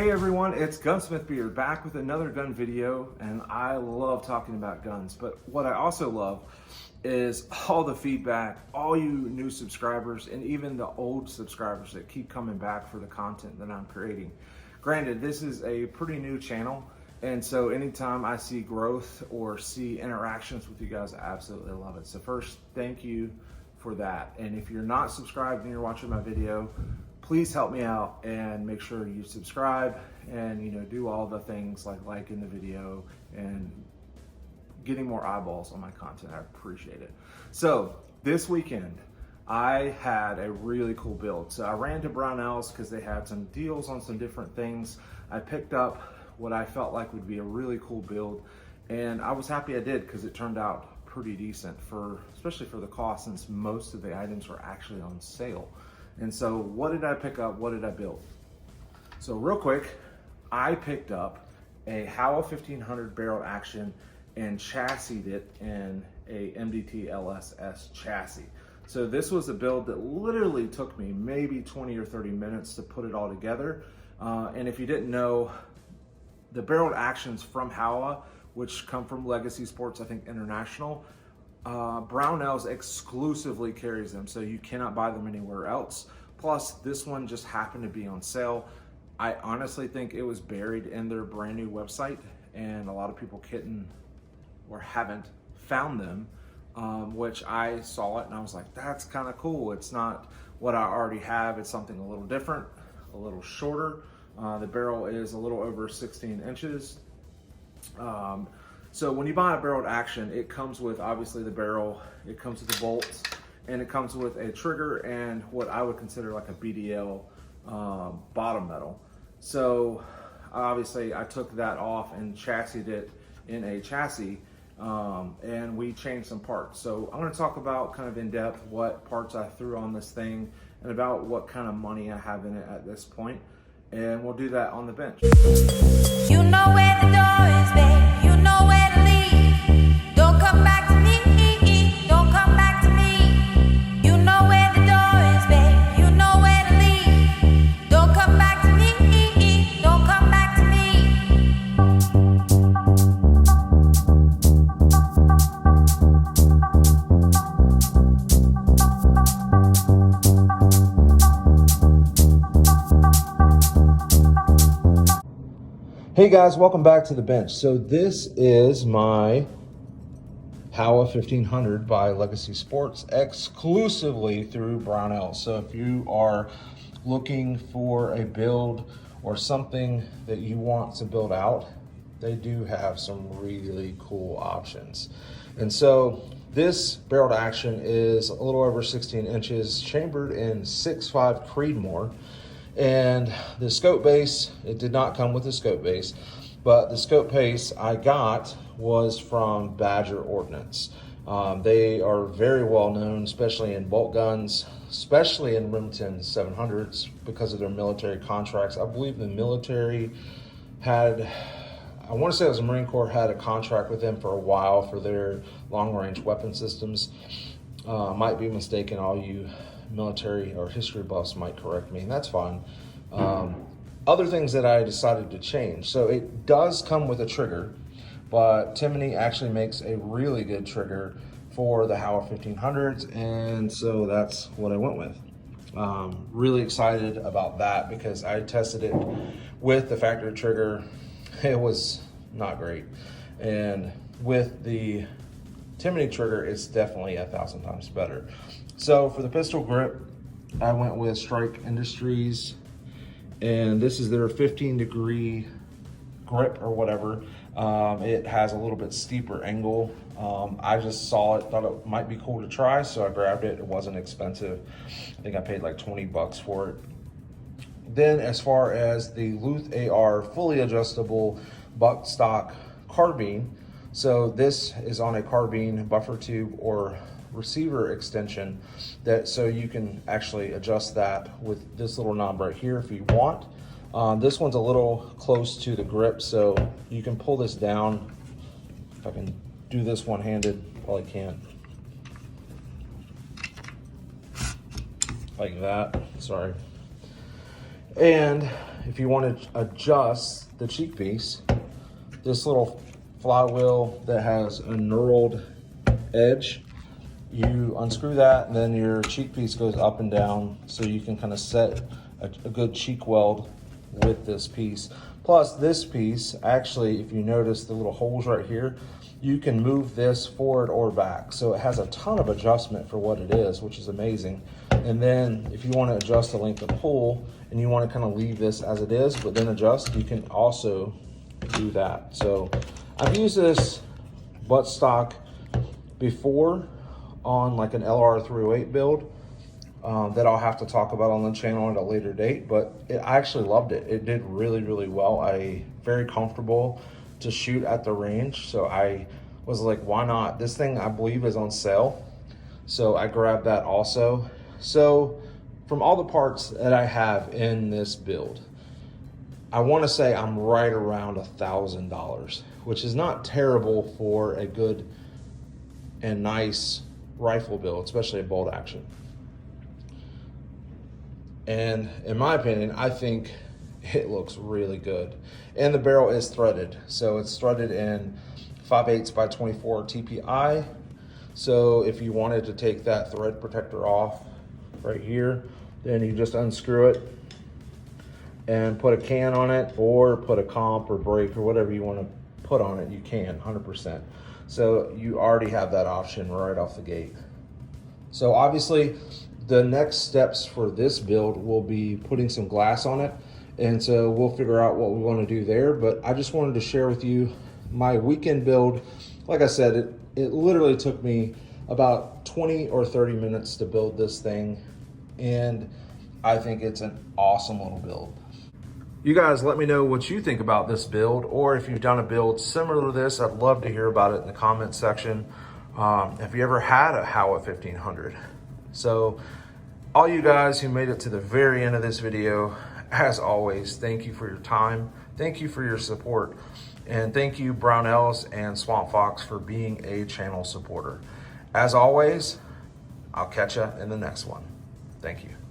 Hey everyone, it's GunsmithBeard back with another gun video, and I love talking about guns, but what I also love is all the feedback, all you new subscribers, and even the old subscribers that keep coming back for the content that I'm creating. Granted, this is a pretty new channel, and so anytime I see growth or see interactions with you guys, I absolutely love it. So first, thank you for that. And if you're not subscribed and you're watching my video, please help me out and make sure you subscribe and do all the things like liking the video and getting more eyeballs on my content. I appreciate it. So this weekend I had a really cool build. So I ran to Brownells because they had some deals on some different things. I picked up what I felt like would be a really cool build, and I was happy I did because it turned out pretty decent, especially for the cost, since most of the items were actually on sale. And so what did I pick up? What did I build? So real quick, I picked up a Howa 1500 barrel action and chassied it in a MDT LSS chassis. So this was a build that literally took me maybe 20 or 30 minutes to put it all together. And if you didn't know, the barreled actions from Howa, which come from Legacy Sports, I think International, Brownells exclusively carries them, so you cannot buy them anywhere else. Plus, this one just happened to be on sale. I honestly think it was buried in their brand new website, and a lot of people haven't found them, which I saw it and I was like, that's kind of cool. It's not what I already have. It's something a little different, a little shorter. The barrel is a little over 16 inches. So when you buy a barreled action, it comes with obviously the barrel, it comes with the bolts, and it comes with a trigger and what I would consider like a BDL bottom metal. So obviously I took that off and chassied it in a chassis, and we changed some parts. So I'm going to talk about kind of in depth what parts I threw on this thing and about what kind of money I have in it at this point. And we'll do that on the bench. You know where the door is, babe. You know where to leave. Don't come back to me. Don't come back to me. You know where the door is, babe. You know where to leave. Don't come back to me. Don't come back to me. Hey guys, welcome back to the bench. So this is my Howa 1500 by Legacy Sports, exclusively through Brownells. So if you are looking for a build or something that you want to build out, they do have some really cool options. And so this barrel action is a little over 16 inches, chambered in 6.5 Creedmoor. And the scope base, it did not come with the scope base, but the scope base I got was from Badger Ordinance. They are very well known, especially in bolt guns, especially in Remington 700s because of their military contracts. I believe the military had, I want to say it was the Marine Corps, had a contract with them for a while for their long-range weapon systems. Might be mistaken, all you military or history buffs might correct me, and that's fine. Other things that I decided to change. So it does come with a trigger, but Timney actually makes a really good trigger for the Howa 1500s, and so that's what I went with. Really excited about that because I tested it with the factory trigger. It was not great, and with the Timney trigger, it's definitely 1,000 times better. So for the pistol grip, I went with Strike Industries, and this is their 15-degree grip or whatever. It has a little bit steeper angle. I just saw it, thought it might be cool to try, so I grabbed it. It wasn't expensive. I think I paid like 20 bucks for it. Then as far as the LUTH-AR fully adjustable buck stock carbine, so this is on a carbine buffer tube or receiver extension, so you can actually adjust that with this little knob right here if you want. This one's a little close to the grip, so you can pull this down. If I can do this one-handed, probably can't. Like that, sorry. And if you want to adjust the cheek piece, this little flywheel that has a knurled edge, you unscrew that and then your cheek piece goes up and down, so you can kind of set a good cheek weld with this piece. Plus this piece, actually, if you notice the little holes right here, you can move this forward or back. So it has a ton of adjustment for what it is, which is amazing. And then if you want to adjust the length of pull and you want to kind of leave this as it is, but then adjust, you can also do that. So I've used this buttstock before on like an LR308 build that I'll have to talk about on the channel at a later date, but I actually loved it. It did really, really well. Very comfortable to shoot at the range. So I was like, why not? This thing I believe is on sale. So I grabbed that also. So from all the parts that I have in this build, I want to say I'm right around $1,000, which is not terrible for a good and nice rifle build, especially a bolt action. And in my opinion, I think it looks really good. And the barrel is threaded. So it's threaded in 5/8 by 24 TPI. So if you wanted to take that thread protector off right here, then you just unscrew it and put a can on it, or put a comp or brake or whatever you want to put on it, you can, 100%. So you already have that option right off the gate. So obviously the next steps for this build will be putting some glass on it. And so we'll figure out what we want to do there. But I just wanted to share with you my weekend build. Like I said, it literally took me about 20 or 30 minutes to build this thing. And I think it's an awesome little build. You guys let me know what you think about this build, or if you've done a build similar to this, I'd love to hear about it in the comment section. Have you ever had a Howa 1500? So all you guys who made it to the very end of this video, as always, thank you for your time. Thank you for your support. And thank you, Brownells and Swampfox, for being a channel supporter. As always, I'll catch you in the next one. Thank you.